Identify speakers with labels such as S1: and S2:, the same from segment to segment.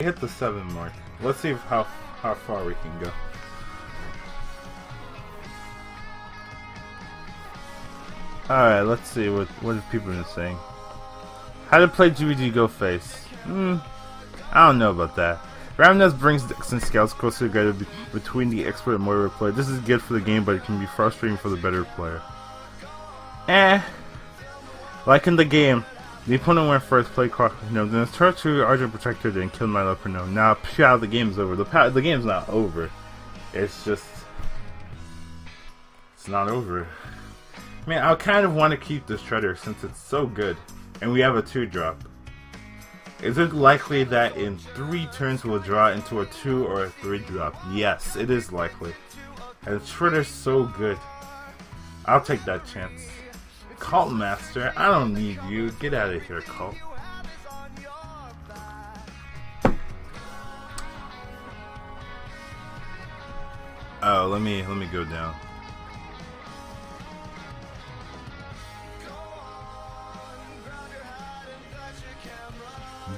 S1: hit the 7 mark. Let's see how far we can go. Alright, let's see what people are saying. How to play GBG Go Face? I don't know about that. Randomness brings decks and scouts closer together between the expert and moderate player. This is good for the game, but it can be frustrating for the better player. Like in the game, the opponent went first, played Clock Gnome, then it's turn to Argent Protector, then killed my Leopard Gnome. Now, the game's over. The game's not over. It's just... it's not over. Man, I kind of want to keep this Shredder since it's so good. And we have a 2-drop. Is it likely that in 3 turns we'll draw into a 2 or a 3-drop? Yes, it is likely. And Shredder's so good. I'll take that chance. Cult Master, I don't need you. Get out of here, Cult. Oh, let me go down.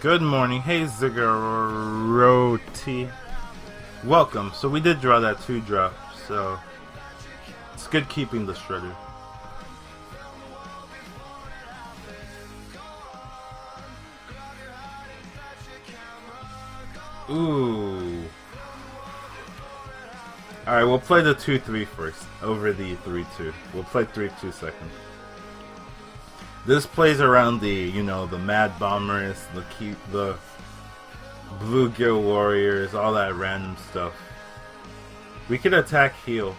S1: Good morning. Hey, Ziggaroti. Welcome. So we did draw that 2-drop, so it's good keeping the Shredder. Ooh. Alright, we'll play the 2-3 first, over the 3-2. We'll play 3-2 second. This plays around the, you know, the Mad Bombers, the Bluegill Warriors, all that random stuff. We could attack heal.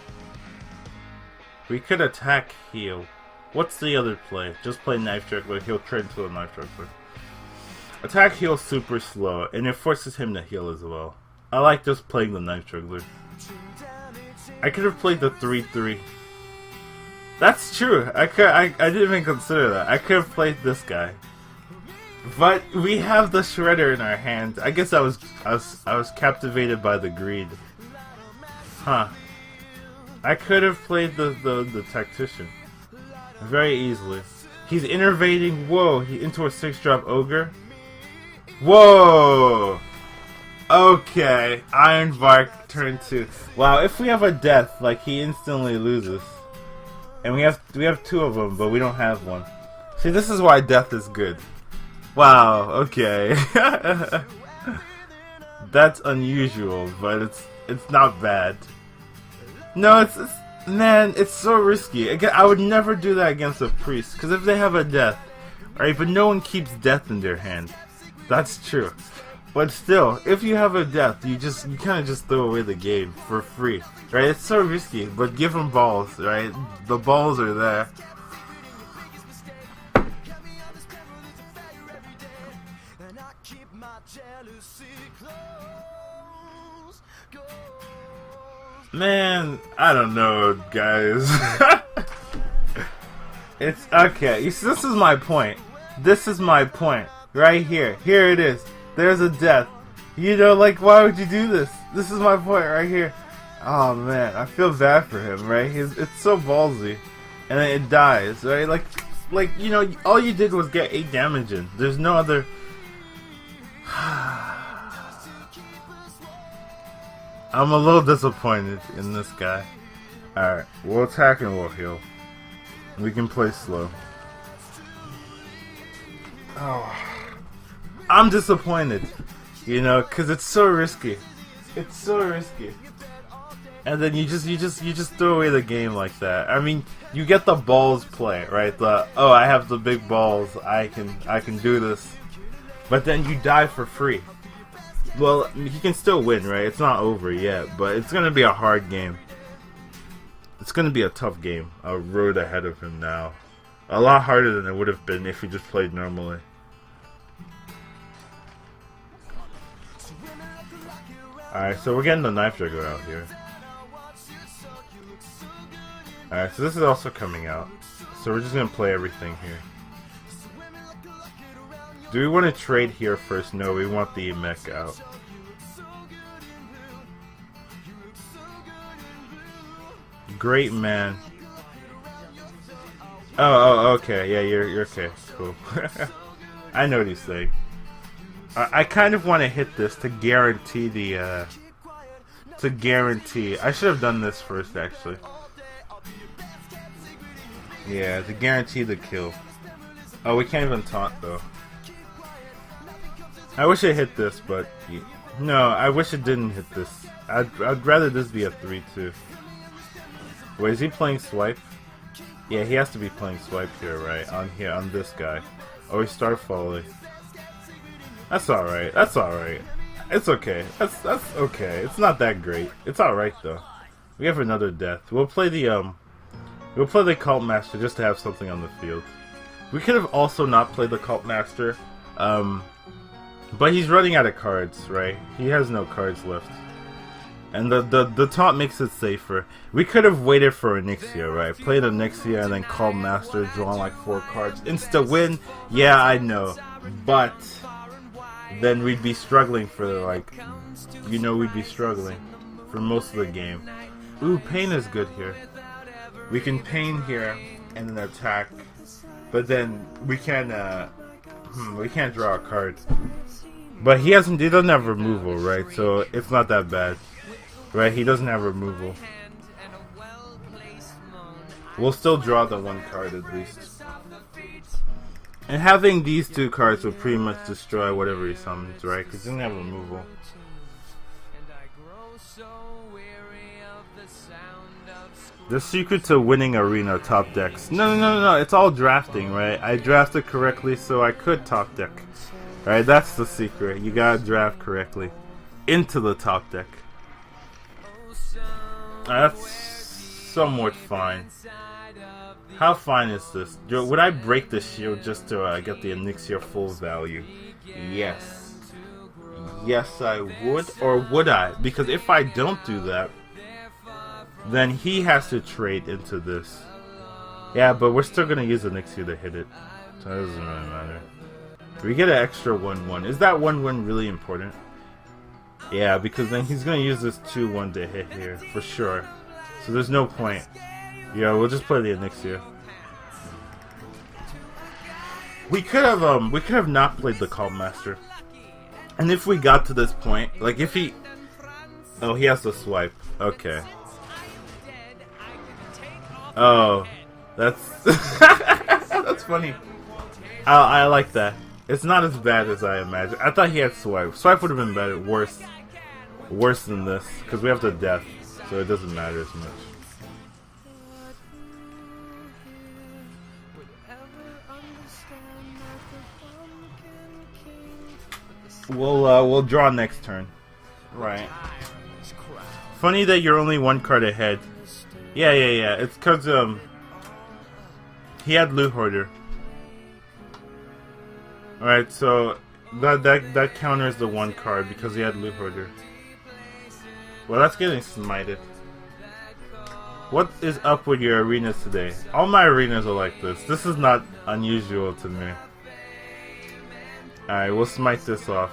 S1: What's the other play? Just play Knife Juggler, he'll trade into a Knife Juggler. Attack heal's super slow, and it forces him to heal as well. I like just playing the Knife Juggler. I could have played the 3-3. That's true. I didn't even consider that. I could have played this guy, but we have the Shredder in our hand. I guess I was captivated by the greed. Huh? I could have played the Tactician very easily. He's innervating. Whoa! He into a 6-drop ogre. Whoa! Okay, Iron Bark turn 2. Wow, if we have a death, like he instantly loses. And we have 2 of them, but we don't have one. See, this is why death is good. Wow, okay. That's unusual, but it's not bad. No, man, it's so risky. Again, I would never do that against a priest, because if they have a death, right, but no one keeps death in their hand. That's true. But still, if you have a death, you kind of just throw away the game for free, right? It's so risky, but give them balls, right? The balls are there. Man, I don't know, guys. It's okay. You see, this is my point. This is my point. Right here. Here it is. There's a death. You know, like, why would you do this? This is my point right here. Oh, man. I feel bad for him, right? It's so ballsy. And then it dies, right? Like, you know, all you did was get 8 damage in. There's no other... I'm a little disappointed in this guy. Alright. We'll attack and we'll heal. We can play slow. Oh... I'm disappointed, you know, because it's so risky. It's so risky. And then you just throw away the game like that. I mean, you get the balls play, right? Oh, I have the big balls. I can do this. But then you die for free. Well, he can still win, right? It's not over yet, but it's gonna be a hard game. It's gonna be a tough game. A road ahead of him now. A lot harder than it would have been if he just played normally. Alright, so we're getting the Knife Juggler out here. Alright, so this is also coming out. So we're just gonna play everything here. Do we want to trade here first? No, we want the mech out. Great man. Oh, okay. Yeah, you're okay. Cool. I know what he's saying. I kind of want to hit this to guarantee the, I should have done this first, actually. Yeah, to guarantee the kill. Oh, we can't even taunt, though. I wish it hit this, but... No, I wish it didn't hit this. I'd rather this be a 3-2. Wait, is he playing swipe? Yeah, he has to be playing swipe here, right? On this guy. Or he start volley. That's alright. That's alright. It's okay. That's okay. It's not that great. It's alright though. We have another death. We'll play the Cult Master just to have something on the field. We could have also not played the Cult Master. But he's running out of cards, right? He has no cards left. And the taunt makes it safer. We could have waited for Onyxia, right? Played Onyxia and then Cult Master, drawn like 4 cards. Insta win? Yeah, I know. But then we'd be struggling for like, we'd be struggling for most of the game. Ooh, Pain is good here. We can Pain here and then attack, but then we can't draw a card. But he doesn't have removal, right? So it's not that bad, right? He doesn't have removal. We'll still draw the 1 card at least. And having these 2 cards will pretty much destroy whatever he summons, right? Because he doesn't have removal. The secret to winning arena top decks. No. It's all drafting, right? I drafted correctly so I could top deck. Right, that's the secret. You gotta draft correctly into the top deck. That's somewhat fine. How fine is this? Would I break the shield just to get the Onyxia full value? Yes. Yes, I would. Or would I? Because if I don't do that, then he has to trade into this. Yeah, but we're still going to use Onyxia to hit it. So it doesn't really matter. We get an extra 1-1. Is that 1-1 really important? Yeah, because then he's going to use this 2-1 to hit here, for sure. So there's no point. Yeah, we'll just play the Onyxia. We could have not played the Cult Master. And if we got to this point, like if he... Oh, he has to swipe. Okay. Oh, that's... that's funny. I like that. It's not as bad as I imagined. I thought he had swipe. Swipe would have been better, worse than this, because we have the death, so it doesn't matter as much. We'll draw next turn. Right. Funny that you're only 1 card ahead. Yeah. It's because he had Loot Hoarder. Alright, so that counters the 1 card because he had Loot Hoarder. Well, that's getting smited. What is up with your arenas today? All my arenas are like this. This is not unusual to me. Alright, we'll smite this off.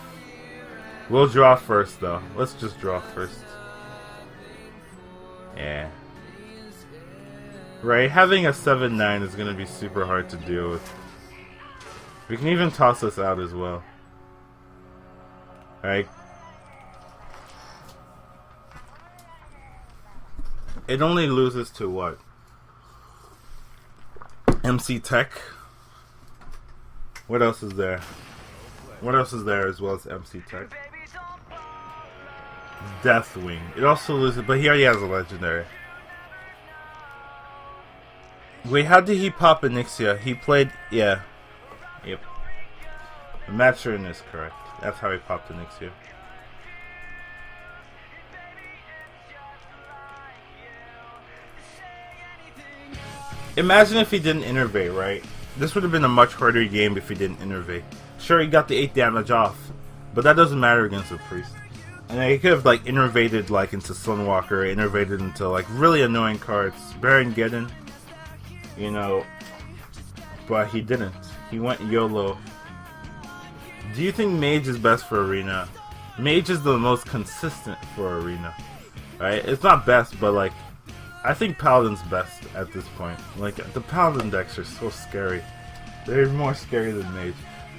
S1: We'll draw first, though. Let's just draw first. Yeah. Right, having a 7-9 is going to be super hard to deal with. We can even toss this out as well. Alright. It only loses to what? MC Tech? What else is there? What else is there as well as MC Tech? Deathwing. It also loses, but he already has a legendary. Wait, how did he pop Onyxia? He played, yeah. Yep. The match turn is correct. That's how he popped Onyxia. Imagine if he didn't innervate, right? This would have been a much harder game if he didn't innervate. Sure, he got the 8 damage off, but that doesn't matter against a priest. And he could have like innervated like into Sunwalker, innervated into like really annoying cards, Baron Geddon, you know, but he didn't. He went YOLO. Do you think Mage is best for Arena? Mage is the most consistent for Arena, right? It's not best, but like, I think Paladin's best at this point. Like, the Paladin decks are so scary. They're more scary than Mage.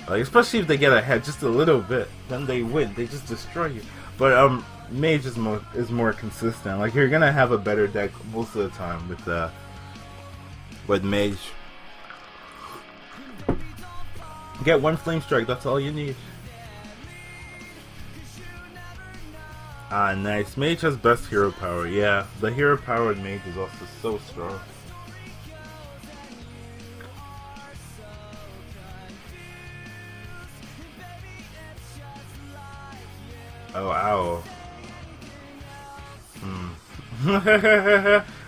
S1: Like, especially if they get ahead just a little bit, then they win. They just destroy you. But mage is more consistent. Like, you're gonna have a better deck most of the time with mage. Get one flame strike. That's all you need. Ah, nice. Mage has best hero power. Yeah, the hero power in mage is also so strong. Oh, ow.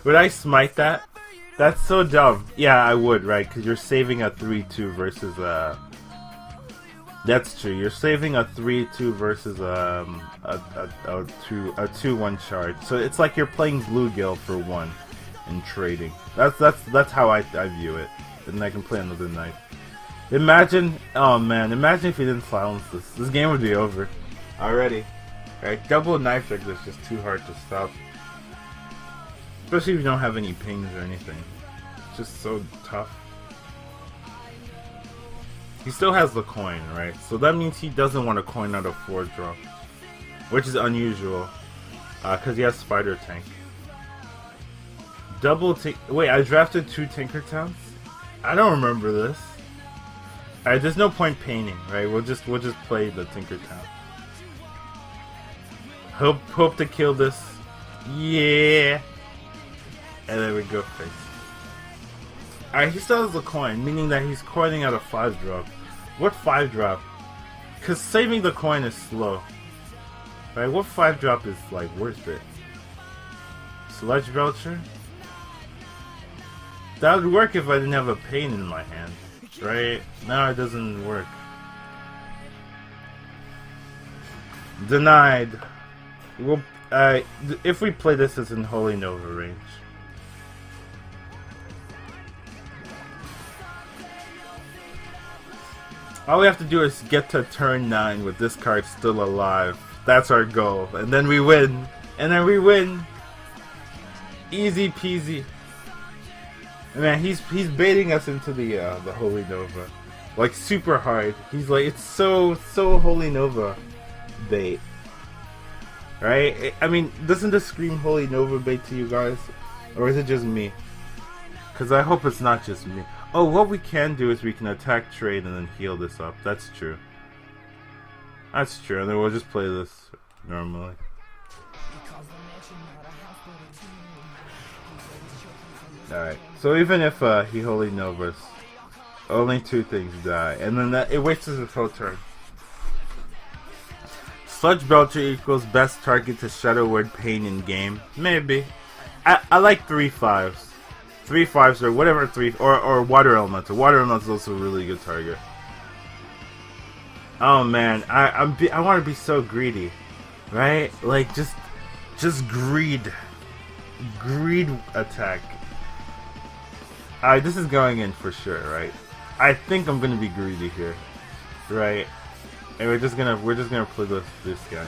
S1: Would I smite that? That's so dumb. Yeah, I would, right? Because you're saving a 3-2 versus That's true. You're saving a 3-2 versus a 2-1 charge. So it's like you're playing bluegill for 1 and trading. That's how I view it. And I can play another knife. Imagine, oh man, imagine if you didn't silence this. This game would be over already. Right? Double knife trick is just too hard to stop. Especially if you don't have any pings or anything. It's just so tough. He still has the coin, right? So that means he doesn't want a coin out of 4 drop. Which is unusual. Because he has Spider Tank. Wait, I drafted 2 Tinkertowns? I don't remember this. Alright, there's no point painting, right? We'll just play the Tinkertown. Hope to kill this. Yeah. And there we go, face. Alright, he still has the coin, meaning that he's coining out a 5 drop. What 5 drop? Because saving the coin is slow. Right, what 5 drop is like worth it? Sludge Belcher? That would work if I didn't have a pain in my hand. Right? Now it doesn't work. Denied. We'll, if we play this, it's in Holy Nova range. All we have to do is get to turn 9 with this card still alive. That's our goal. And then we win. And then we win. Easy peasy. Man, he's baiting us into the Holy Nova. Like, super hard. He's like, it's so Holy Nova bait. Right? I mean, doesn't this scream Holy Nova bait to you guys? Or is it just me? Because I hope it's not just me. Oh, what we can do is we can attack, trade, and then heal this up. That's true. That's true, and then we'll just play this normally. Alright, so even if he Holy Novas, only 2 things die, and then it wastes his whole turn. Sludge Belcher equals best target to Shadow Word Pain in game. Maybe. I like 3 5s. 3 5s or whatever 3 or Water Elemental. Water Elemental is also a really good target. Oh man, I want to be so greedy, right? Like just greed attack. This is going in for sure, right? I think I'm gonna be greedy here, right? And we're just gonna play this guy.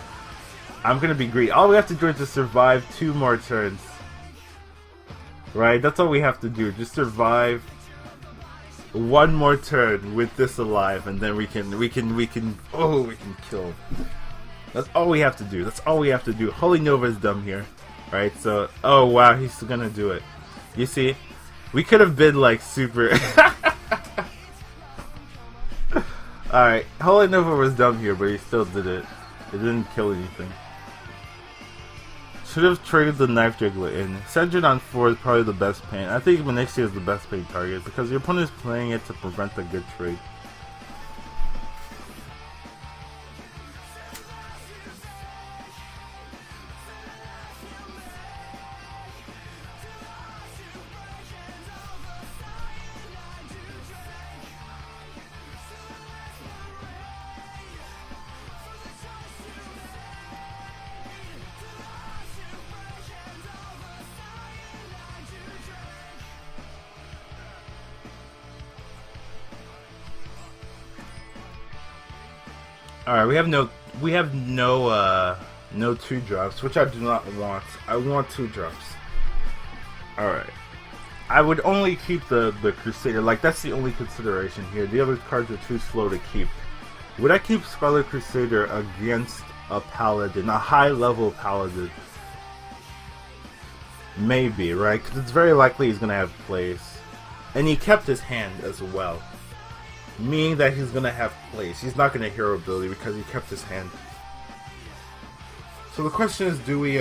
S1: I'm gonna be greedy. All we have to do is just survive 2 more turns. Right, that's all we have to do. Just survive 1 more turn with this alive, and then we can kill. That's all we have to do. That's all we have to do. Holy Nova is dumb here, right? So, oh wow, he's gonna do it. You see, we could have been like super. All right, Holy Nova was dumb here, but he still did it. It didn't kill anything. Should have traded the Knife Juggler in. Centered on 4 is probably the best paint. I think Manixia is the best paint target because your opponent is playing it to prevent a good trade. Alright, we have no 2 drops, which I do not want. I want 2 drops. Alright. I would only keep the Crusader. Like, that's the only consideration here. The other cards are too slow to keep. Would I keep Scarlet Crusader against a Paladin, a high-level Paladin? Maybe, right? Because it's very likely he's going to have plays. And he kept his hand as well. Meaning that he's going to have plays. He's not going to hero ability because he kept his hand. So the question is, do we,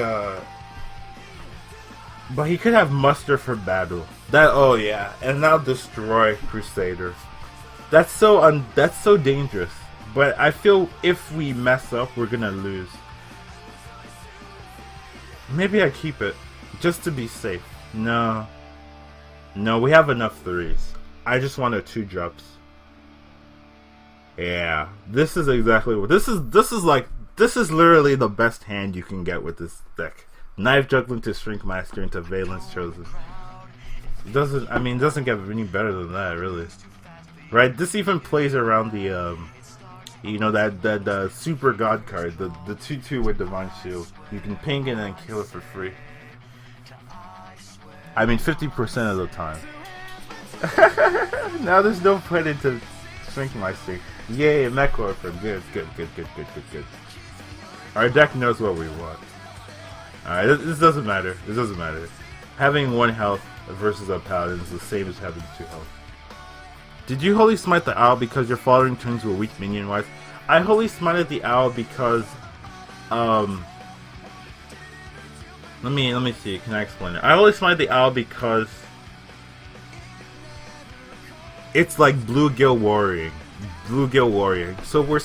S1: But he could have muster for battle. That, oh yeah. And now destroy Crusader. That's so dangerous. But I feel if we mess up, we're going to lose. Maybe I keep it. Just to be safe. No. No, we have enough 3s. I just wanted 2 drops. Yeah. This is exactly what... This is literally the best hand you can get with this deck. Knife Juggling to Shrink Master into Valence Chosen. It doesn't get any better than that, really. Right? This even plays around the, you know, that Super God card. The 2/2 with Divine Shield. You can ping it and kill it for free. 50% of the time. Now there's no point into Shrink Master. Yay, Mech Orphan. Good. Our deck knows what we want. Alright, this doesn't matter. This doesn't matter. Having 1 health versus a Paladin is the same as having 2 health. Did you Holy Smite the Owl because your following turns were weak minion-wise? I Holy Smited the Owl because, Let me see, can I explain it? I Holy Smited the Owl because it's like Bluegill Warrior. So we're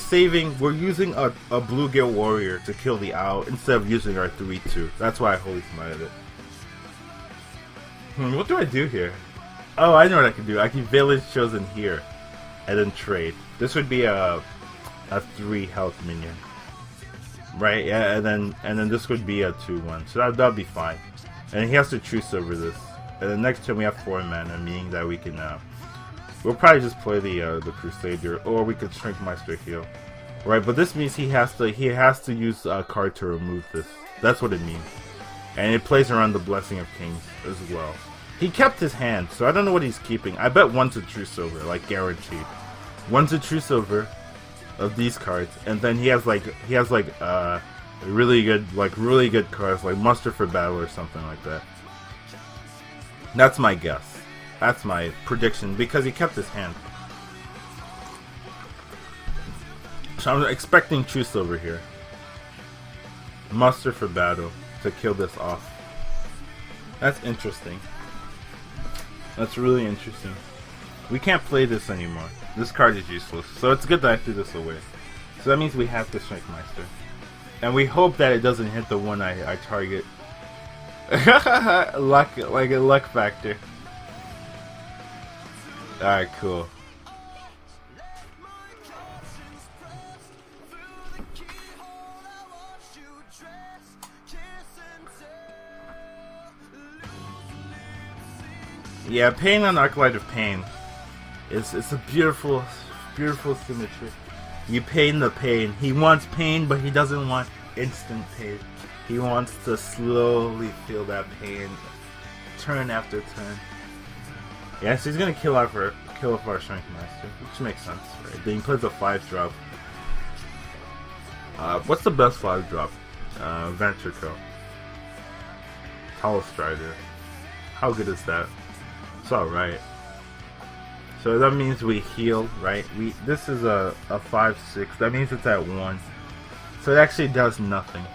S1: using a Bluegill Warrior to kill the Owl instead of using our 3/2. That's why I Holy Smited it. What do I do here? Oh, I know what I can do. I can Village Chosen here and then trade. This would be a 3 health minion. Right, yeah, and then this would be a 2/1. So that'd be fine. And he has to choose over this. And then next turn we have 4 mana, meaning that we can we'll probably just play the Crusader, or we could Shrink Meister heal. Right, but this means he has to use a card to remove this. That's what it means. And it plays around the Blessing of Kings as well. He kept his hand, so I don't know what he's keeping. I bet 1's a True Silver, like guaranteed. 1's a True Silver of these cards, and then he has really good cards like Muster for Battle or something like that. That's my guess. That's my prediction because he kept his hand. So I'm expecting True Silver here. Muster for Battle to kill this off. That's interesting. That's really interesting. We can't play this anymore. This card is useless. So it's good that I threw this away. So that means we have to Shrink Meister. And we hope that it doesn't hit the one I target. Luck, like a luck factor. Alright, cool. Yeah, Pain on Arclight of Pain. It's a beautiful symmetry. You pain the pain. He wants pain, but he doesn't want instant pain. He wants to slowly feel that pain, turn after turn. Yeah, so he's gonna kill off our Shrink Master, which makes sense, right? Then he plays a 5-drop. What's the best 5-drop? Ventrico. Hollow Strider. How good is that? It's alright. So that means we heal, right? This is a 5/6. That means it's at 1. So it actually does nothing.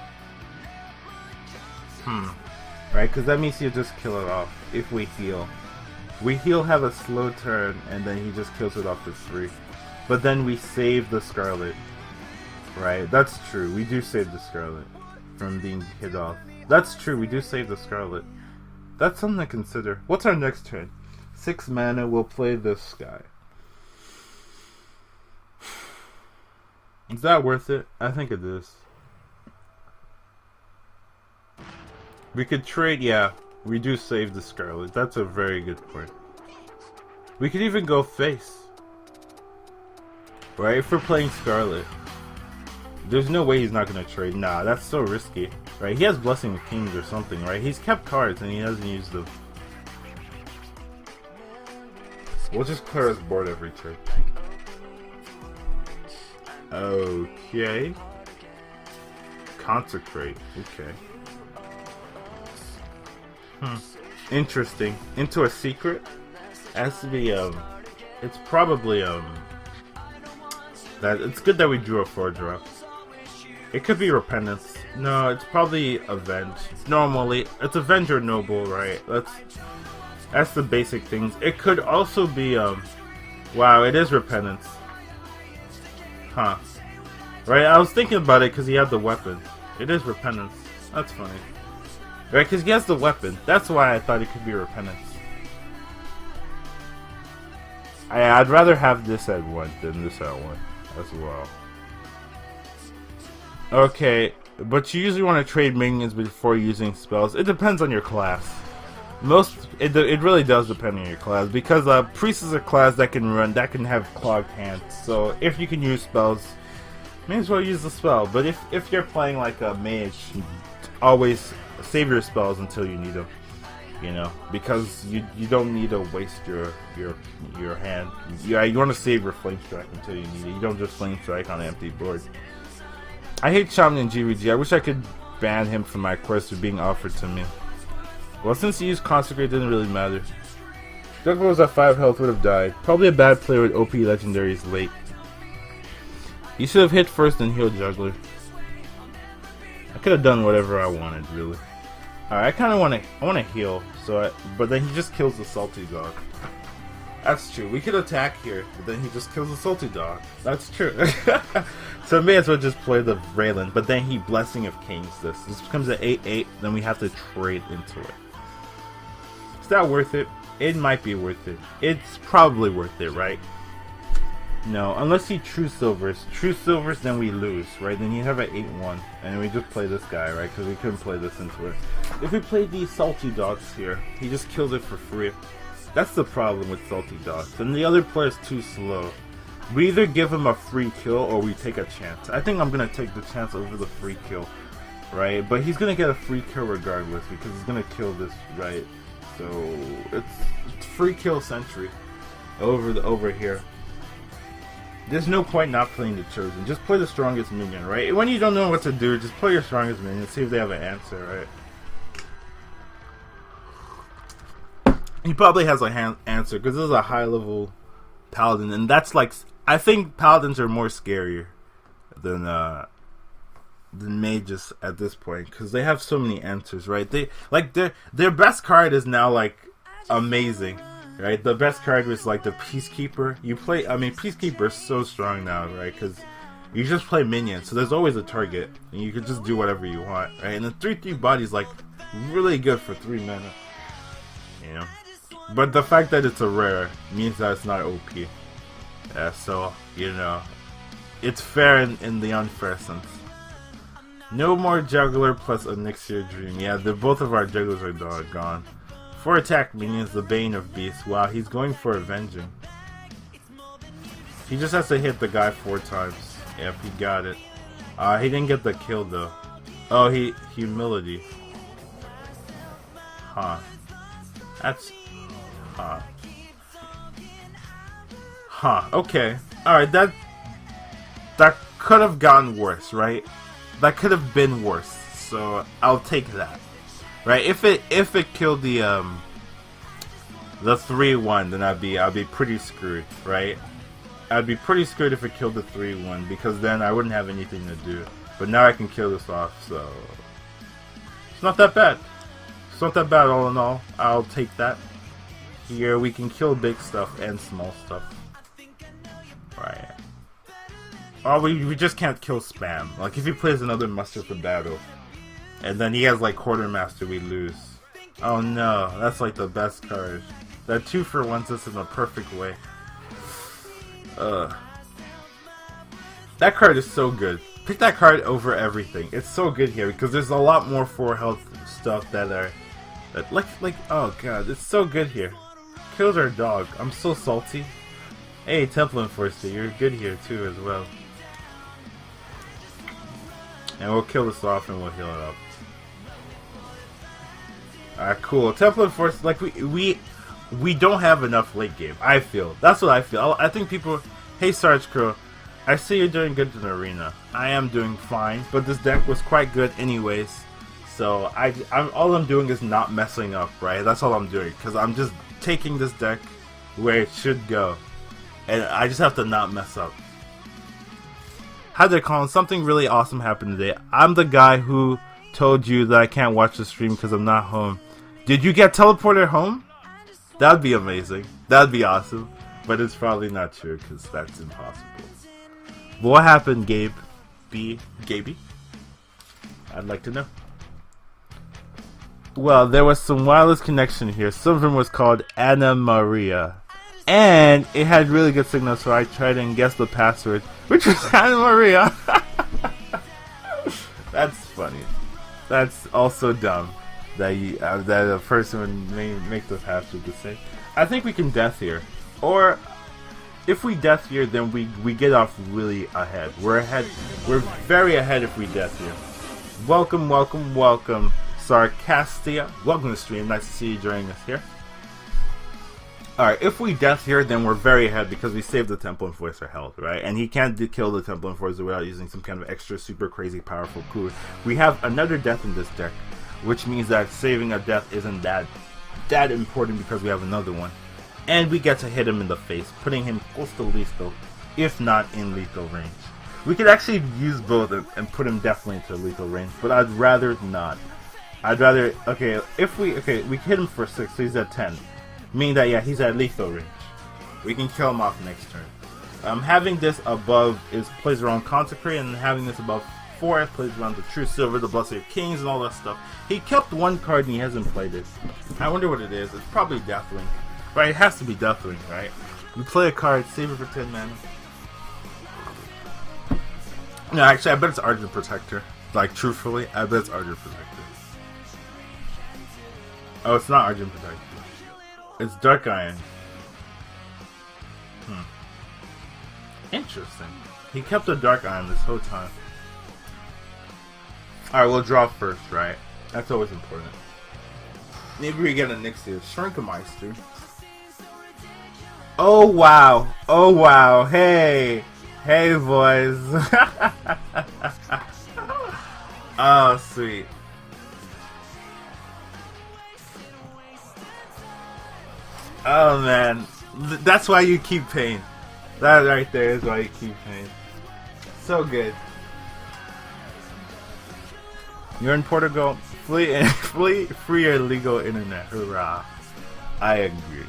S1: Right? Because that means you just kill it off if we heal. We heal, have a slow turn, and then he just kills it off for 3. But then we save the Scarlet. Right? That's true. We do save the Scarlet from being hit off. That's true. We do save the Scarlet. That's something to consider. What's our next turn? 6 mana, we'll play this guy. Is that worth it? I think it is. We could trade, yeah. We do save the Scarlet. That's a very good point. We could even go face. Right? If we're playing Scarlet. There's no way he's not going to trade. Nah, that's so risky. Right? He has Blessing of Kings or something, right? He's kept cards and he hasn't used them. We'll just clear his board every turn. Okay. Consecrate. Okay. Interesting. Into a secret? Has to be, it's probably, that it's good that we drew a 4-drop. It could be Repentance. No, it's probably Avenge. Normally, it's Avenge or Noble, right? That's the basic things. It could also be, wow, it is Repentance. Huh. Right, I was thinking about it because he had the weapon. It is Repentance. That's funny. Right, because he has the weapon. That's why I thought it could be Repentance. I'd rather have this at 1 than this at 1 as well. Okay, but you usually want to trade minions before using spells. It depends on your class. It really does depend on your class, because Priest is a class that can have clogged hands. So if you can use spells, may as well use the spell. But if you're playing like a mage, always save your spells until you need them. You know, because you don't need to waste your hand. You want to save your flame strike until you need it. You don't just flame strike on an empty board. I hate Shaman and GVG. I wish I could ban him from my quest for being offered to me. Well, since he used Consecrate, it didn't really matter. Juggler was at 5 health, would have died. Probably a bad player with OP Legendaries late. You should have hit first and healed Juggler. I could have done whatever I wanted, really. Alright, I kind of want to heal, but then he just kills the Salty Dog. That's true. We could attack here, but then he just kills the Salty Dog. That's true. So I may as well just play the Raylan, but then he Blessing of Kings this. This becomes an 8-8, then we have to trade into it. Is that worth it? It might be worth it. It's probably worth it, right? No, unless he True Silvers. True Silvers, then we lose, right? Then you have an 8-1, and we just play this guy, right? Because we couldn't play this into it. If we play these Salty Dogs here, he just kills it for free. That's the problem with Salty Dogs. And the other player's too slow. We either give him a free kill or we take a chance. I think I'm going to take the chance over the free kill, right? But he's going to get a free kill regardless because he's going to kill this, right? So it's free kill Sentry over here. There's no point not playing the Chosen. Just play the strongest minion, right? When you don't know what to do, just play your strongest minion and see if they have an answer, right? He probably has an answer because this is a high level Paladin, and that's like, I think Paladins are more scarier than mages at this point because they have so many answers, right? They like their best card is now like amazing, right? The best card was like the Peacekeeper. Peacekeeper is so strong now, right? Because you just play minions, so there's always a target, and you can just do whatever you want, right? And the 3/3 body is like really good for 3 mana, you know. But the fact that it's a rare means that it's not OP. Yeah, so, you know, it's fair in the unfair sense. No more Juggler plus Elixir Dream. Yeah, both of our Jugglers are gone. 4 attack minions, the Bane of Beasts. Wow, he's going for Avenging. He just has to hit the guy 4 times. Yep, he got it. He didn't get the kill though. Oh, Humility. Huh. That's... Okay. Alright, that could have gone worse, right? That could have been worse. So I'll take that. Right? If it killed the 3-1, then I'd be pretty screwed, right? I'd be pretty screwed if it killed the 3-1 because then I wouldn't have anything to do. But now I can kill this off, so it's not that bad. It's not that bad all in all. I'll take that. Here we can kill big stuff and small stuff. Right. Oh, we just can't kill spam. Like if he plays another muster for battle, and then he has like Quartermaster, we lose. Oh no, that's like the best card. That 2-for-1 system in a perfect way. That card is so good. Pick that card over everything. It's so good here because there's a lot more 4 health stuff like oh god, it's so good here. Kills our dog. I'm so salty. Hey, Temple Enforcer, you're good here too as well. And we'll kill this off and we'll heal it up. Alright, cool. Temple Enforcer, like we we don't have enough late game. I feel. That's what I feel. I think people... Hey, Sarge Crow, I see you're doing good in the arena. I am doing fine, but this deck was quite good anyways. So all I'm doing is not messing up, right? That's all I'm doing, because I'm just taking this deck where it should go. And I just have to not mess up. Hi there, Colin. Something really awesome happened today. I'm the guy who told you that I can't watch the stream because I'm not home. Did you get teleported home? That'd be amazing. That'd be awesome. But it's probably not true because that's impossible. But what happened, Gabe? Gaby? I'd like to know. Well, there was some wireless connection here. Some of them was called Anna Maria. And it had really good signal, so I tried and guessed the password, which was Anna Maria. That's funny. That's also dumb that a person would make the password the same. I think we can death here. Or, if we death here, then we get off really ahead. We're ahead. We're very ahead if we death here. Welcome, welcome, welcome, Sarcastia. Welcome to the stream. Nice to see you joining us here. Alright, if we death here, then we're very ahead because we saved the Temple Enforcer health, right? And he can't kill the Temple Enforcer without using some kind of extra super crazy powerful coup. We have another death in this deck, which means that saving a death isn't that important because we have another one. And we get to hit him in the face, putting him close to lethal, if not in lethal range. We could actually use both and put him definitely into lethal range, but I'd rather not. I'd rather, we hit him for 6, so he's at 10. Meaning that, yeah, he's at lethal range. We can kill him off next turn. Having this above plays around Consecrate, and having this above 4 plays around the True Silver, the Blessing of Kings, and all that stuff. He kept one card and he hasn't played it. I wonder what it is. It's probably Deathwing. Right, it has to be Deathwing, right? We play a card, save it for 10 mana. No, actually, I bet it's Argent Protector. Like, truthfully, I bet it's Argent Protector. Oh, it's not Argent Protector. It's Dark Iron. Interesting. He kept a Dark Iron this whole time. Alright, we'll draw first, right? That's always important. Maybe we get a Nixie. Shrinkmeister. Oh wow. Oh wow. Hey. Hey boys. Oh sweet. Oh man, that's why you keep paying. That right there is why you keep paying. So good. You're in Portugal. Free or legal internet. Hurrah. I agree.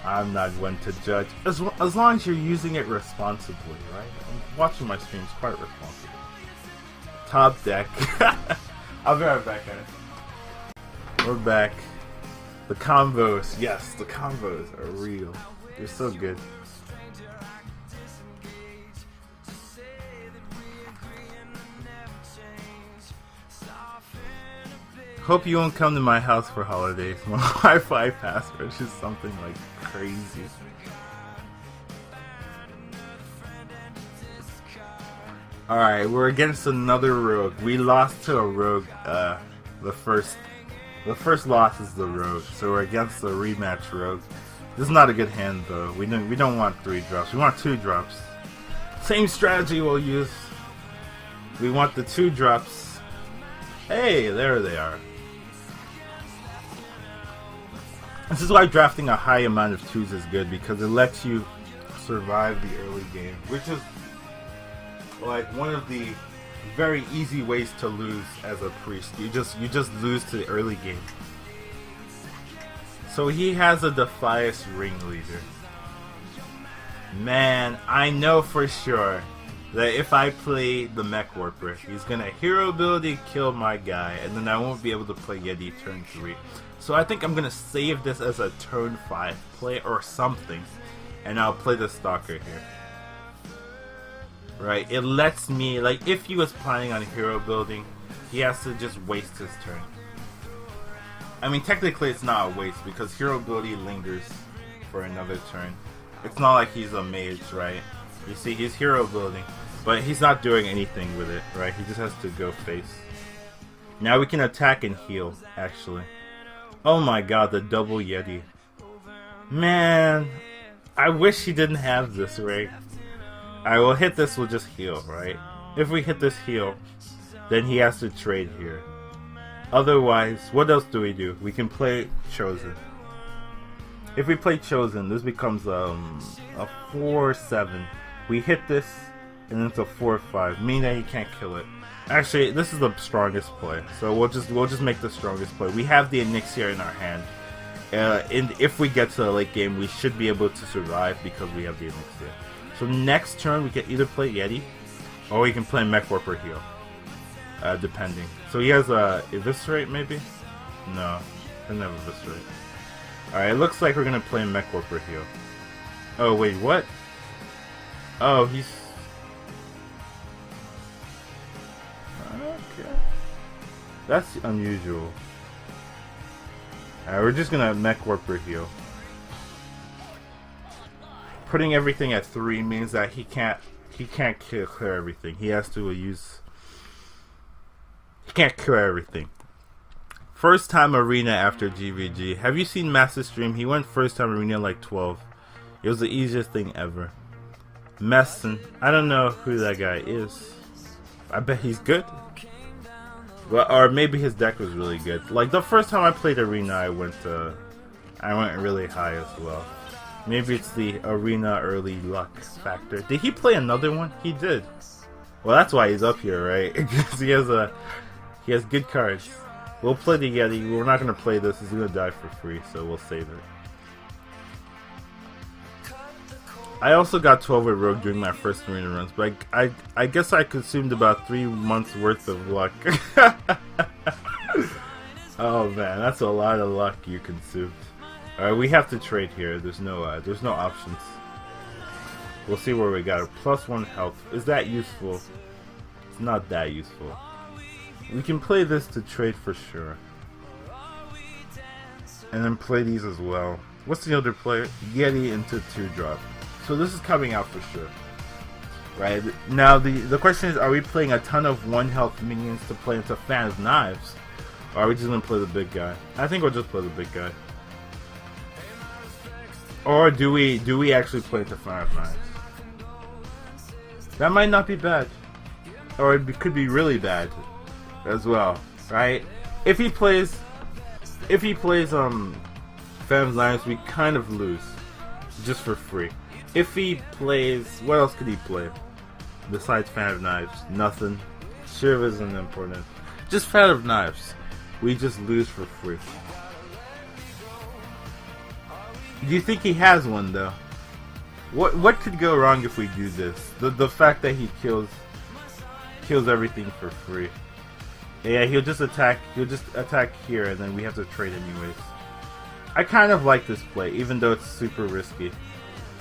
S1: I'm not one to judge. As long as you're using it responsibly, right? I'm watching my streams quite responsibly. Top deck. I'll be right back, guys. We're back. The combos, yes, the combos are real. They're so good. Hope you won't come to my house for holidays. My Wi-Fi password is something like crazy. Alright, we're against another rogue. We lost to a rogue the first loss is the rogue, so we're against the rematch rogue. This is not a good hand though. We don't want 3 drops. We want 2 drops. Same strategy we'll use. We want the 2 drops. Hey, there they are. This is why drafting a high amount of 2s is good, because it lets you survive the early game, which is like one of the very easy ways to lose as a priest. You just lose to the early game. So he has a Defias ringleader. Man, I know for sure that if I play the Mech Warper, he's gonna hero ability kill my guy, and then I won't be able to play Yeti turn 3. So I think I'm gonna save this as a turn 5 play or something, and I'll play the Stalker here. Right, it lets me, like, if he was planning on hero building, he has to just waste his turn. I mean, technically it's not a waste, because hero ability lingers for another turn. It's not like he's a mage, right? You see, he's hero building, but he's not doing anything with it, right? He just has to go face. Now we can attack and heal, actually. Oh my god, the double Yeti. Man, I wish he didn't have this, right? Alright, we'll hit this, we'll just heal, right? If we hit this heal, then he has to trade here. Otherwise, what else do? We can play Chosen. If we play Chosen, this becomes a 4-7. We hit this, and then it's a 4-5, meaning that he can't kill it. Actually, this is the strongest play, so we'll just make the strongest play. We have the Elixir in our hand, and if we get to the late game, we should be able to survive because we have the Elixir. So next turn, we can either play Yeti, or we can play Mech Warper Heal, depending. So he has a Eviscerate, maybe? No, doesn't have Eviscerate. Alright, it looks like we're gonna play Mech Warper Heal. Oh wait, what? Oh, he's... Okay. That's unusual. Alright, we're just gonna Mech Warper Heal. Putting everything at 3 means that he can't clear everything. He has to use... He can't clear everything. First time arena after GVG. Have you seen Master Stream? He went first time arena like 12. It was the easiest thing ever. Messin. I don't know who that guy is. I bet he's good. Well, or maybe his deck was really good. Like the first time I played arena, I went really high as well. Maybe it's the arena early luck factor. Did he play another one? He did. Well, that's why he's up here, right? Because he has good cards. We'll play the Yeti. We're not going to play this. He's going to die for free, so we'll save it. I also got 12 with Rogue during my first arena runs, but I guess I consumed about 3 months worth of luck. Oh man, that's a lot of luck you consumed. Alright, we have to trade here. There's no options. We'll see where we got it. +1 health. Is that useful? It's not that useful. We can play this to trade for sure. And then play these as well. What's the other player? Yeti into 2-drop. So this is coming out for sure. Right? Now the question is, are we playing a ton of 1 health minions to play into Fan of Knives? Or are we just going to play the big guy? I think we'll just play the big guy. Or do we actually play into Fan of Knives? That might not be bad. Or it could be really bad as well, right? If he plays Fan of Knives, we kind of lose just for free. If he plays, what else could he play besides Fan of Knives? Nothing. Shiv isn't important. Just Fan of Knives. We just lose for free. Do you think he has one though? What could go wrong if we do this? The fact that he kills everything for free. Yeah, he'll just attack here, and then we have to trade anyways. I kind of like this play, even though it's super risky.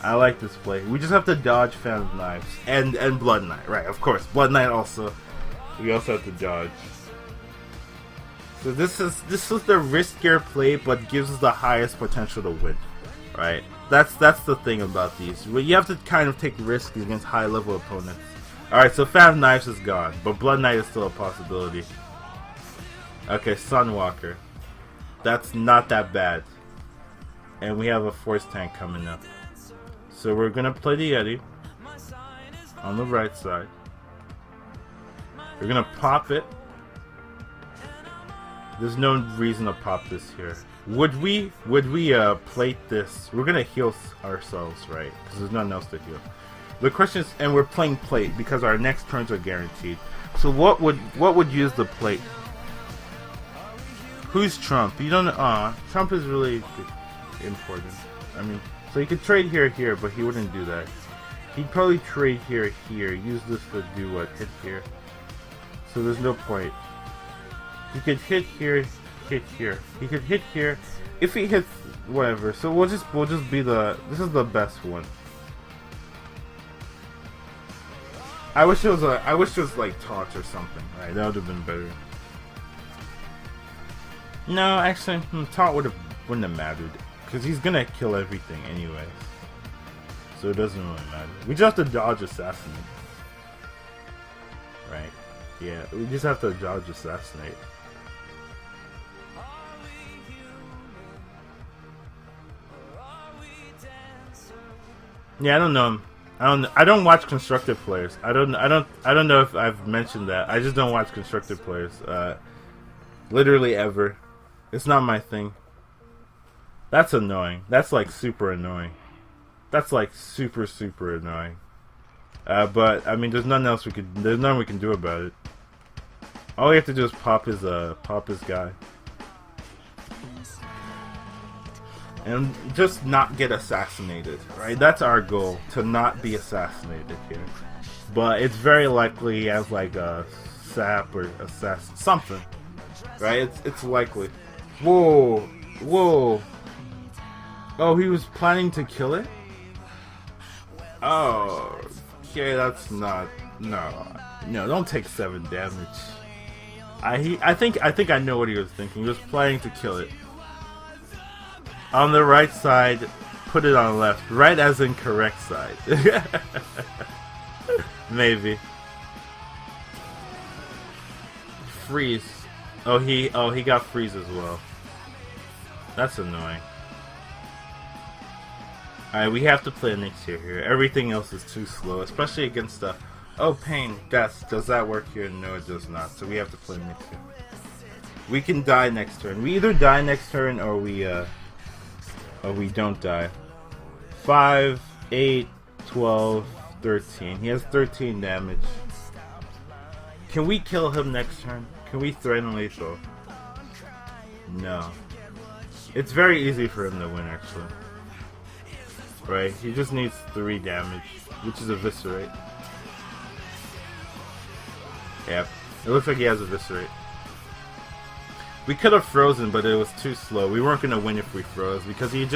S1: I like this play. We just have to dodge Fan of Knives and Blood Knight, right? Of course, Blood Knight also. We also have to dodge. So this is the riskier play, but gives us the highest potential to win, right? That's the thing about these. You have to kind of take risks against high level opponents. All right, so Fan of Knives is gone, but Blood Knight is still a possibility. Okay, Sunwalker. That's not that bad. And we have a Force Tank coming up. So we're going to play the Yeti on the right side. We're going to pop it. There's no reason to pop this here. Would we plate this? We're going to heal ourselves, right? Because there's nothing else to heal. The question is, and we're playing plate because our next turns are guaranteed. So what would use the plate? Who's Trump? You don't know. Trump is really important. I mean, so he could trade here, but he wouldn't do that. He'd probably trade here. Use this to do what? Hit here. So there's no point. He could hit here, hit here. He could hit here. If he hits whatever. So we'll just be this is the best one. I wish it was like taunt or something, right? That would have been better. No, actually, taunt wouldn't have mattered because he's gonna kill everything anyways. So it doesn't really matter. We just have to dodge assassinate, right? Yeah, we just have to dodge assassinate. Yeah, I don't know him. I don't watch constructed players. I don't know if I've mentioned that. I just don't watch constructed players. Literally ever. It's not my thing. That's annoying. That's like super annoying. That's like super annoying. But I mean, there's nothing we can do about it. All we have to do is pop his guy. And just not get assassinated, right? That's our goal, to not be assassinated here. But it's very likely he has like a sap or assassin, something, right? It's likely. Whoa. Oh, he was planning to kill it? Oh, okay, that's not, no, don't take 7 damage. I think I know what he was thinking. He was planning to kill it. On the right side, put it on the left. Right as in correct side. Maybe. Freeze. Oh, he got freeze as well. That's annoying. Alright, we have to play Elixir here. Everything else is too slow, especially against the... Oh, Pain, Death. Does that work here? No, it does not. So we have to play Elixir. We can die next turn. We either die next turn or we don't die. 5, 8, 12, 13. He has 13 damage. Can we kill him next turn? Can we threaten lethal? No. It's very easy for him to win, actually. Right? He just needs 3 damage, which is Eviscerate. Yep. It looks like he has Eviscerate. We could have frozen, but it was too slow. We weren't going to win if we froze, because he'd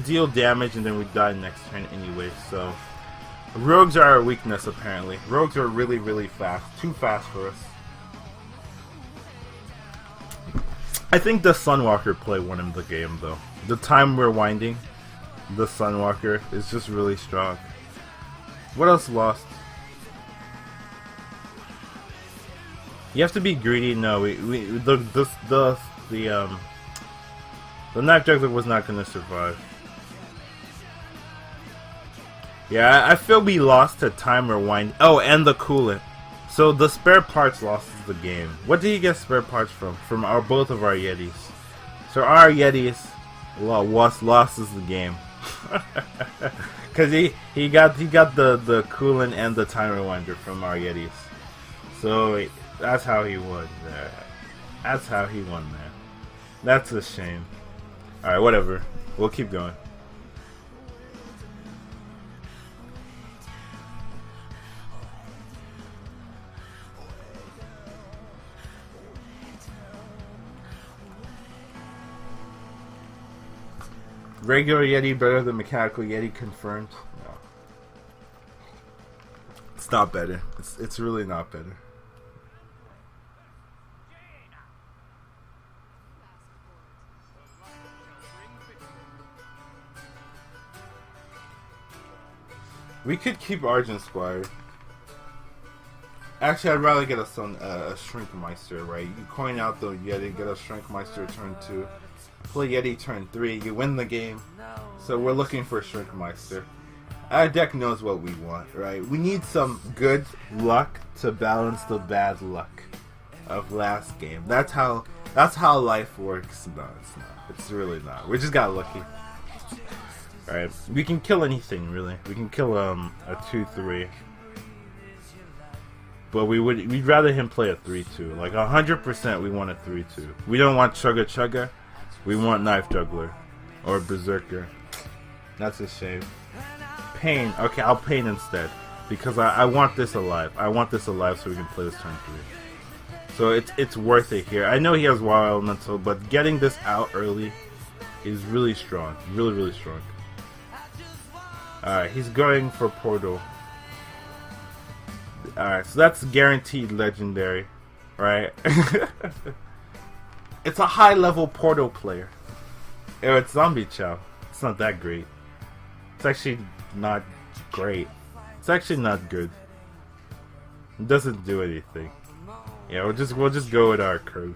S1: deal damage and then we'd die next turn anyway, so... Rogues are our weakness, apparently. Rogues are really fast. Too fast for us. I think the Sunwalker play won him the game, though. The time we're winding, the Sunwalker is just really strong. What else lost? You have to be greedy. No, the Knife Juggler was not going to survive. Yeah, I feel we lost to Timer Wind. Oh, and the Coolant. So the spare parts lost the game. What did you get spare parts from? From both of our Yetis. So our Yetis lost the game. Because he got the Coolant and the Timer Winder from our Yetis. So that's how he won there. That's how he won there. That's a shame. Alright, whatever. We'll keep going. Regular Yeti better than Mechanical Yeti confirmed? No. It's not better. It's really not better. We could keep Argent Squire. Actually, I'd rather get a Shrinkmeister, right? You coin out the Yeti, get a Shrinkmeister turn 2. Play Yeti turn 3, you win the game. So we're looking for a Shrinkmeister. Our deck knows what we want, right? We need some good luck to balance the bad luck of last game. That's how life works. No, it's not. It's really not. We just got lucky. Alright, we can kill anything, really. We can kill a 2-3. But we'd rather him play a 3-2. Like 100% we want a 3-2. We don't want Chugga Chugga. We want Knife Juggler. Or Berserker. That's a shame. Pain. Okay, I'll Pain instead. Because I want this alive. I want this alive so we can play this turn 3. So it's worth it here. I know he has Wild Elemental, but getting this out early is really strong. Really strong. Alright, he's going for Portal. Alright, so that's guaranteed legendary. Right? It's a high level Portal player. Oh, it's Zombie Chow. It's not that great. It's actually not great. It's actually not good. It doesn't do anything. Yeah, we'll just go with our curve.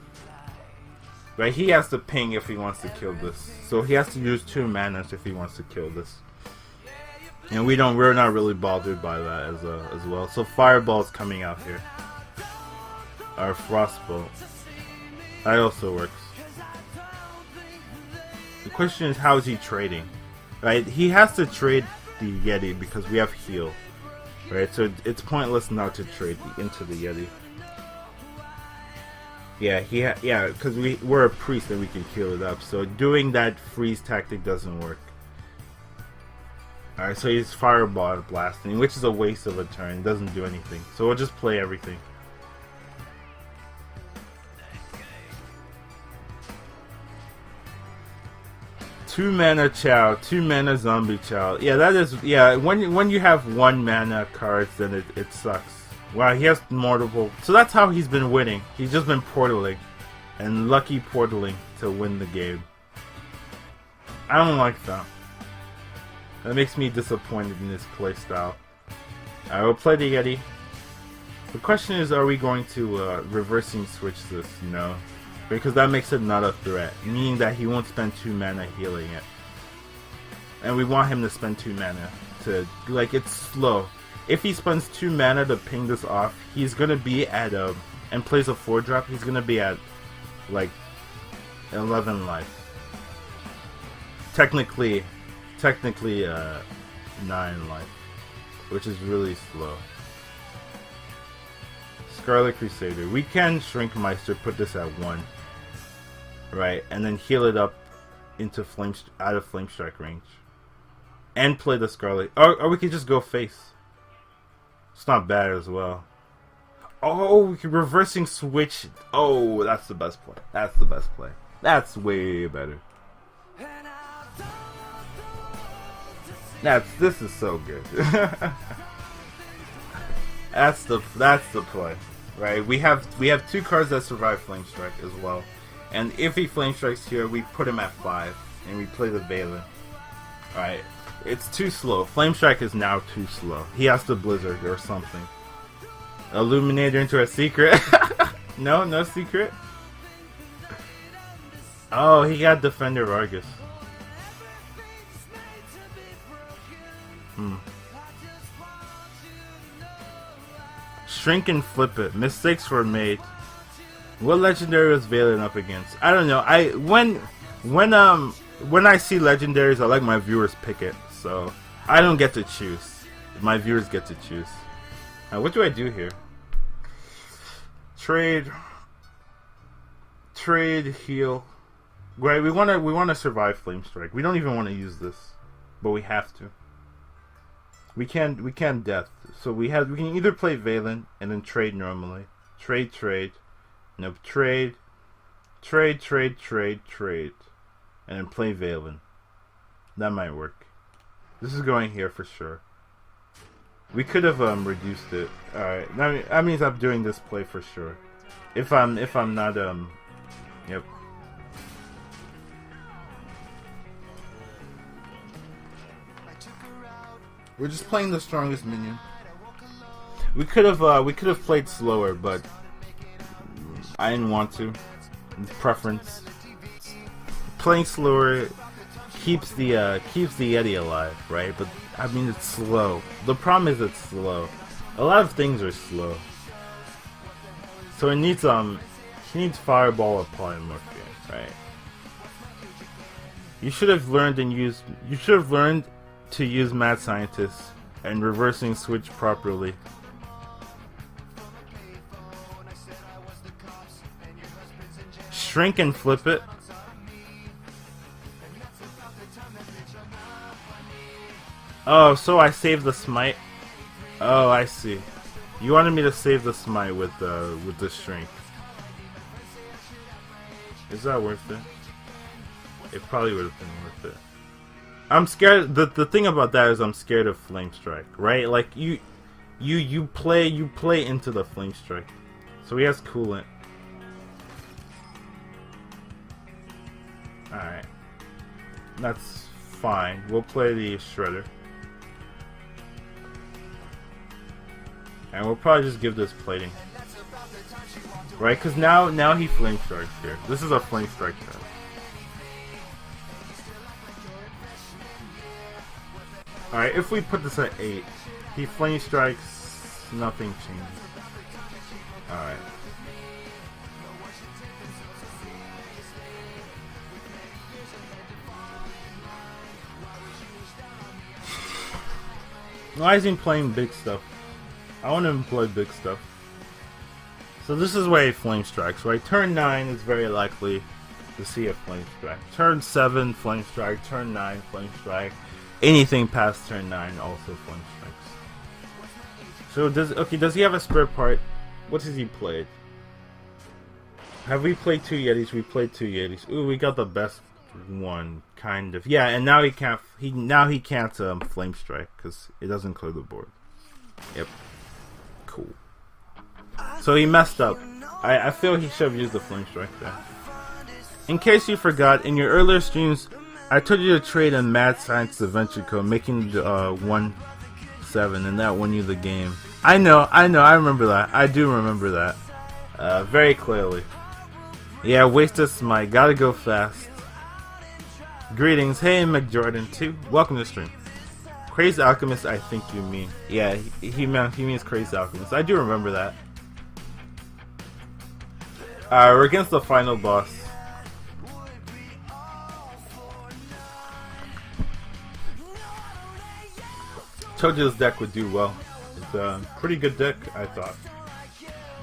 S1: But he has to ping if he wants to kill this. So he has to use 2 manas if he wants to kill this. And we're not really bothered by that as well. So Fireball's coming out here. Our Frostbolt. That also works. The question is, how is he trading? Right? He has to trade the Yeti because we have heal. Right? So it's pointless not to trade into the Yeti. Yeah, because we're a priest and we can heal it up. So doing that freeze tactic doesn't work. Alright, so he's Fireball blasting, which is a waste of a turn. It doesn't do anything. So we'll just play everything. Two mana Chow, 2 mana Zombie Chow. Yeah, that is, yeah, when you have 1 mana cards, then it sucks. Wow, he has multiple. So that's how he's been winning. He's just been portaling. And lucky portaling to win the game. I don't like that. That makes me disappointed in his playstyle. I will play the Yeti. The question is, are we going to reversing switch this? No. Because that makes it not a threat. Meaning that he won't spend 2 mana healing it. And we want him to spend 2 mana to, like, it's slow. If he spends 2 mana to ping this off, he's gonna be at and plays a 4-drop, he's gonna be at like 11 life. Technically 9 life, which is really slow. Scarlet Crusader. We can Shrinkmeister, put this at 1, right, and then heal it up into out of Flame Strike range, and play the Scarlet. Or we could just go face. It's not bad as well. Oh, we can reversing switch. Oh, that's the best play. That's the best play. That's way better. This is so good. That's the play, right? We have 2 cards that survive Flame Strike as well, and if he Flame Strikes here, we put him at 5, and we play the Valen. All right. It's too slow. Flame Strike is now too slow. He has to Blizzard or something. Illuminator into a secret. No secret. Oh, he got Defender Argus. Shrink and flip it. Mistakes were made. What legendary was Valen up against? I don't know. When I see legendaries, I like my viewers pick it. So I don't get to choose. My viewers get to choose. What do I do here? Trade, heal. Right, we want to survive Flame Strike. We don't even want to use this, but we have to. We can death. So we can either play Valen and then trade normally. Trade. No, trade, and then play Valen. That might work. This is going here for sure. We could have reduced it. Alright, that means I'm doing this play for sure. If I'm not yep. We're just playing the strongest minion. We could have played slower, but I didn't want to. Preference. Playing slower keeps the Yeti alive, right? But I mean, it's slow. The problem is it's slow. A lot of things are slow. So it needs Fireball or Polymorph, right? You should have learned to use Mad Scientist and reversing switch properly. Shrink and flip it. Oh, so I saved the smite. Oh, I see. You wanted me to save the smite with the shrink. Is that worth it? It probably would have been worth it. I'm scared. The thing about that is I'm scared of Flame Strike, right? Like you play into the Flame Strike. So he has Coolant. Alright. That's fine. We'll play the Shredder. And we'll probably just give this plating. Right? Because now he Flame Strikes here. This is a Flame Strike turn. Alright, if we put this at 8, he flame strikes, nothing changes. Alright. Why is he playing big stuff? I want him to play big stuff. So this is where he flame strikes, right? Turn 9 is very likely to see a flame strike. Turn 7, flame strike. Turn 9, flame strike. Anything past turn 9 also flame strikes. So does he have a spare part? What has he played? Have we played 2 Yetis? We played 2 Yetis. Ooh, we got the best one, kind of. Yeah, and now he can't. He can't flame strike because it doesn't clear the board. Yep. Cool. So he messed up. I feel he should have used the flame strike there. In case you forgot, in your earlier streams, I told you to trade in Mad Science Adventure Code, making the 1-7, and that won you the game. I know, I remember that. I do remember that. Very clearly. Yeah, waste a smite. Gotta go fast. Greetings. Hey, McJordan 2. Welcome to the stream. Crazy Alchemist, I think you mean. Yeah, he means Crazy Alchemist. I do remember that. We're against the final boss. Told you this deck would do well. It's a pretty good deck, I thought.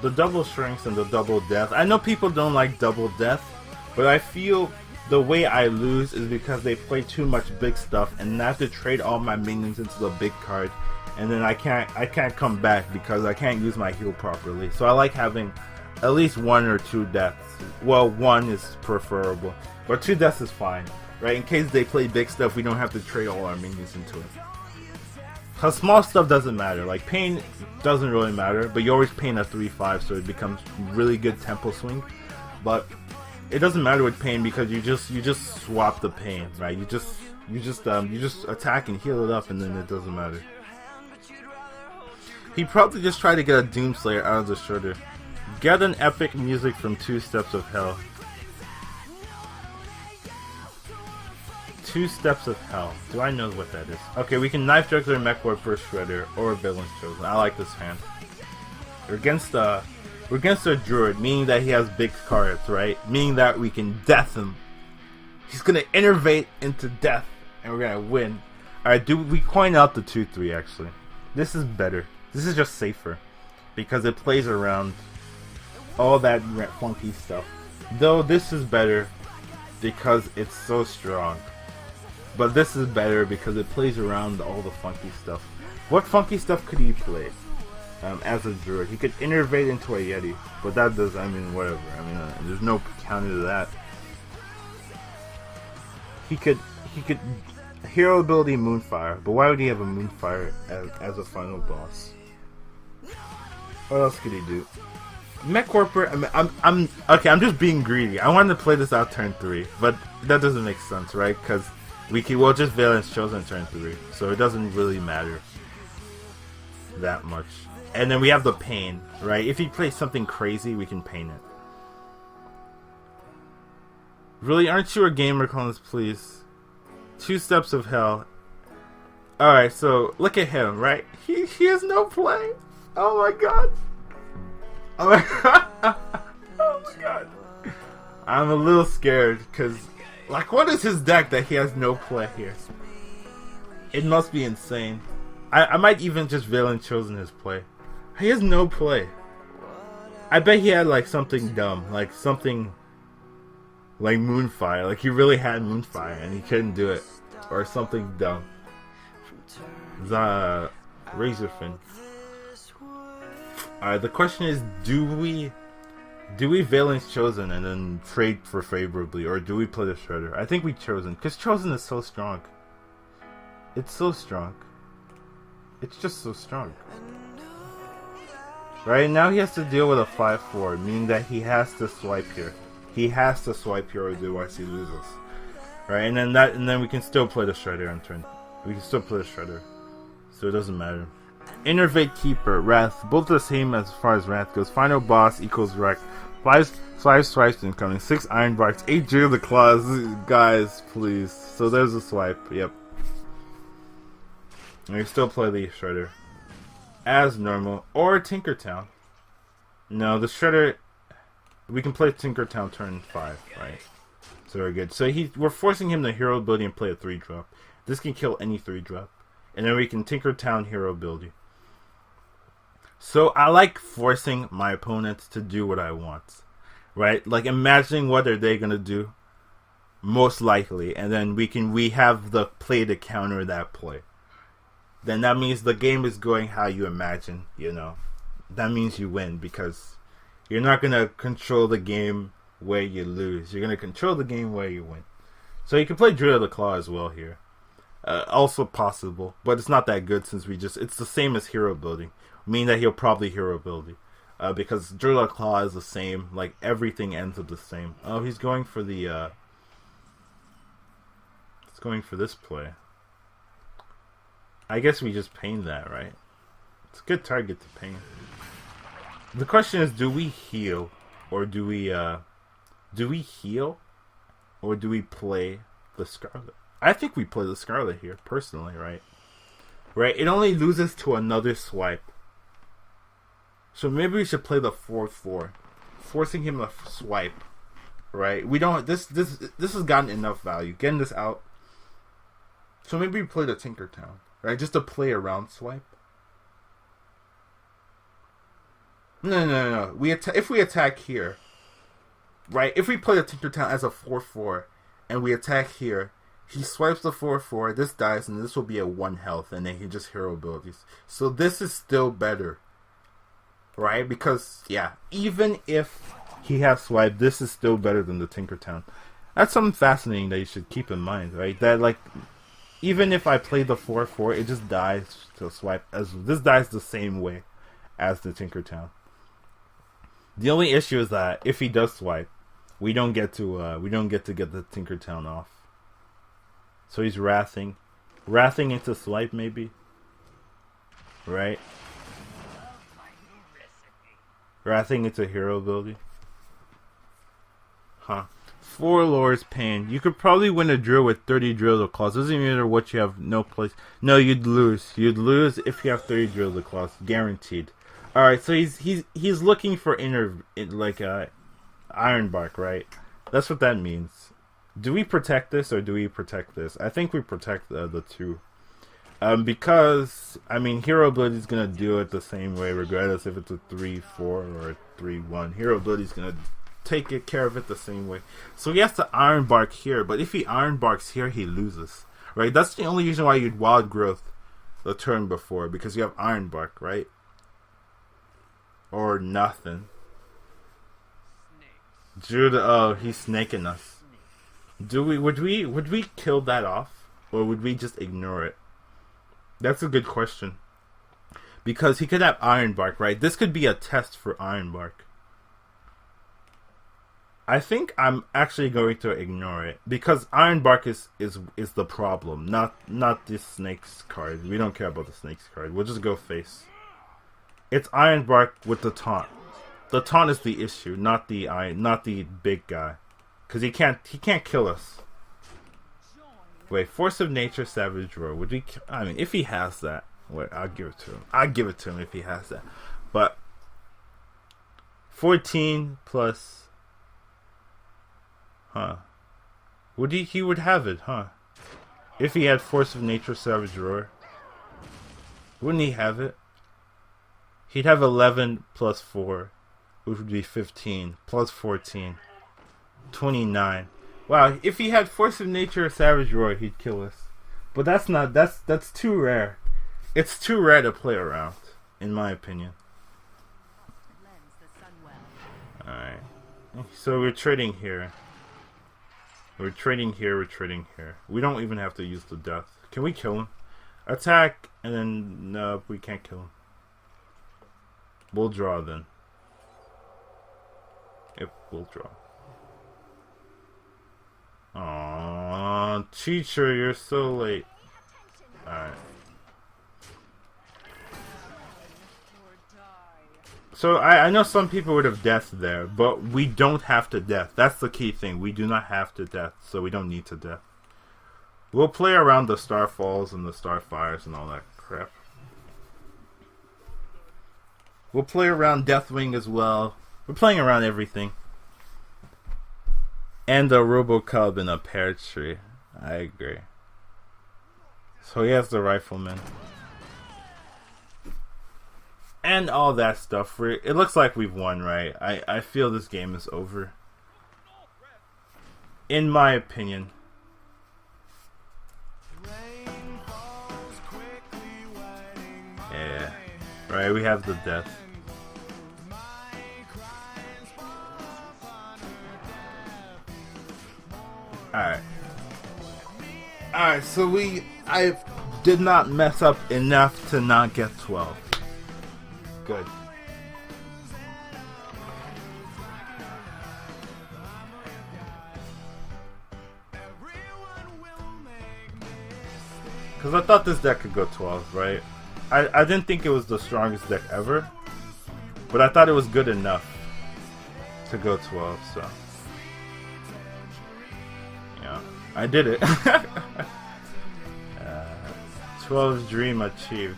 S1: The double strengths and the double death. I know people don't like double death, but I feel the way I lose is because they play too much big stuff, and I have to trade all my minions into the big card, and then I can't come back because I can't use my heal properly. So I like having at least 1 or 2 deaths. Well, 1 is preferable, but 2 deaths is fine, right? In case they play big stuff, we don't have to trade all our minions into it. Cause small stuff doesn't matter. Like pain doesn't really matter, but you always pain a 3/5, so it becomes really good tempo swing. But it doesn't matter with pain because you just swap the pain, right? You just attack and heal it up, and then it doesn't matter. He probably just tried to get a Doomslayer out of the shredder. Get an epic music from 2 Steps of Hell. 2 Steps of Hell. Do I know what that is? Okay, we can Knife Juggler, Mech Warper, Shredder, or Villain's Chosen. I like this hand. We're against a Druid, meaning that he has big cards, right? Meaning that we can death him. He's gonna innervate into death, and we're gonna win. Alright, we coin out the 2-3 actually. This is better. This is just safer. Because it plays around all that funky stuff. Though this is better because it's so strong. But this is better because it plays around all the funky stuff. What funky stuff could he play as a Druid? He could innervate into a Yeti, but that does, I mean, whatever. I mean, there's no counter to that. He could hero ability Moonfire, but why would he have a Moonfire as a final boss? What else could he do? Mech Warper, I'm just being greedy. I wanted to play this out turn 3, but that doesn't make sense, right? Because we'll just Villain's Chosen turn 3, so it doesn't really matter that much. And then we have the pain, right? If he plays something crazy, we can pain it. Really, aren't you a gamer, Collins, please? 2 Steps of Hell. Alright, so look at him, right? He has no play. Oh my god. Oh my god. Oh my god. I'm a little scared because, like, what is his deck that he has no play here? It must be insane. I might even just Villain Chosen his play. He has no play. I bet he had like something dumb, like something like Moonfire. Like he really had Moonfire and he couldn't do it, or something dumb. The Razorfin. Alright, the question is, do we Villain's Chosen and then trade for favorably, or do we play the Shredder? I think we Chosen, because Chosen is so strong. It's so strong. It's just so strong. Right, now he has to deal with a 5/4, meaning that he has to swipe here. He has to swipe here, or otherwise he loses. Right, and then we can still play the Shredder on turn. We can still play the Shredder, so it doesn't matter. Innervate Keeper, Wrath, both the same as far as Wrath goes. Final boss equals Wreck. 5 swipes incoming. 6 Iron Barks. 8 Jig of the Claws. Guys, please. So there's a swipe. Yep. And we still play the Shredder as normal. Or Tinkertown. No, the Shredder... We can play Tinkertown turn 5, right? So we're good. So we're forcing him to hero ability and play a 3-drop. This can kill any 3-drop. And then we can Tinkertown hero ability. So I like forcing my opponents to do what I want. Right? Like imagining what are they going to do. Most likely. And then we have the play to counter that play. Then that means the game is going how you imagine, you know. That means you win because you're not going to control the game where you lose. You're going to control the game where you win. So you can play Drill of the Claw as well here. Also possible, but it's not that good since it's the same as hero ability. Meaning that he'll probably hero ability. Because Drill of the Claw is the same. Like everything ends up the same. Oh, he's going for the... He's going for this play. I guess we just pain that, right? It's a good target to pain. The question is, do we heal? Or do we heal? Or do we play the Scarlet? I think we play the Scarlet here, personally, right? Right? It only loses to another swipe. So maybe we should play the 4-4. Forcing him to swipe. Right? We don't... This has gotten enough value. Getting this out. So maybe we play the Tinkertown. Right? Just to play around swipe. No. If we attack here, right? If we play the Tinkertown as a 4-4 and we attack here, he swipes the 4-4, this dies, and this will be a 1 health, and then he just hero abilities. So this is still better, right? Because, yeah, even if he has swipe, this is still better than the Tinkertown. That's something fascinating that you should keep in mind, right? That, like, even if I play the 4-4, it just dies to swipe. This dies the same way as the Tinkertown. The only issue is that if he does swipe, we don't get to get the Tinkertown off. So he's wrathing into swipe maybe, right? Wrathing into hero ability, huh? 4 lures pain. You could probably win a drill with 30 drills of claws. Doesn't matter what you have. No place. No, you'd lose. You'd lose if you have 30 drills of claws, guaranteed. All right, so he's looking for Iron Bark, right? That's what that means. Do we protect this or do we protect this? I think we protect the two. Because I mean, hero ability is gonna do it the same way, regardless if it's a 3-4 or a 3-1. Hero ability is gonna take care of it the same way. So he has to Iron Bark here, but if he Iron Barks here, he loses, right? That's the only reason why you'd Wild Growth the turn before, because you have Iron Bark, right? Or nothing. Judah, oh, he's snaking us. Would we kill that off, or would we just ignore it? That's a good question. Because he could have Iron Bark, right? This could be a test for Iron Bark. I think I'm actually going to ignore it because Iron Bark is the problem, not the Snakes card. We don't care about the Snakes card. We'll just go face. It's Iron Bark with the taunt. The taunt is the issue, not the big guy, because he can't kill us. Wait, Force of Nature, Savage Roar. Would we? I mean, if he has that, wait, I'll give it to him. I'll give it to him if he has that. But 14 plus, huh? Would he would have it, huh? If he had Force of Nature, Savage Roar, wouldn't he have it? He'd have 11 plus 4, which would be 15 plus 14, 29. Wow, if he had Force of Nature or Savage Roar, he'd kill us. But that's too rare. It's too rare to play around, in my opinion. Alright. So we're trading here. We're trading here. We don't even have to use the death. Can we kill him? Attack, and then no, we can't kill him. We'll draw then. Yep, we'll draw. Aww, teacher, you're so late. Alright. So I know some people would have death there, but we don't have to death. That's the key thing. We do not have to death, so we don't need to death. We'll play around the Starfalls and the Starfires and all that Crap. We'll play around Deathwing as well. We're playing around everything. And a Robocub and a pear tree. I agree. So he has the Rifleman. And all that stuff. It looks like we've won, right? I feel this game is over. In my opinion. Yeah. Right, we have the death. Alright. Alright, so I did not mess up enough to not get 12. Good. Because I thought this deck could go 12, right? I didn't think it was the strongest deck ever, but I thought it was good enough to go 12, so. Yeah, I did it. 12 dream achieved.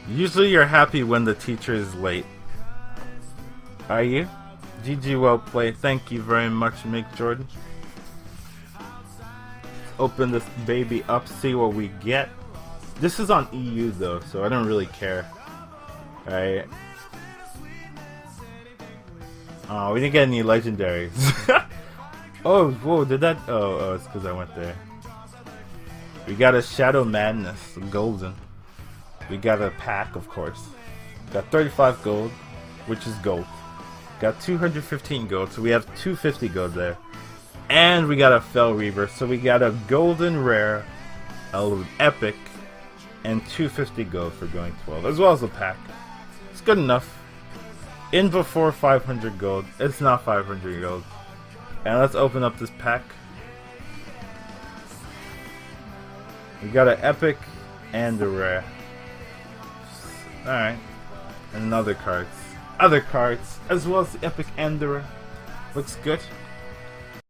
S1: Usually you're happy when the teacher is late. Are you? GG, well played. Thank you very much, Mick Jordan. Open this baby up, see what we get. This is on EU though, so I don't really care. Alright. Oh, we didn't get any legendaries. Oh, whoa, did that? Oh, it's because I went there. We got a Shadow Madness, golden. We got a pack, of course. Got 35 gold, which is gold. Got 215 gold, so we have 250 gold there. And we got a Fell Reaver, so we got a golden rare, a epic, and 250 gold for going 12, as well as a pack. It's good enough. In before 500 gold. It's not 500 gold. And let's open up this pack. We got an epic and a rare. Alright. And other cards. Other cards, as well as the epic and the rare. Looks good.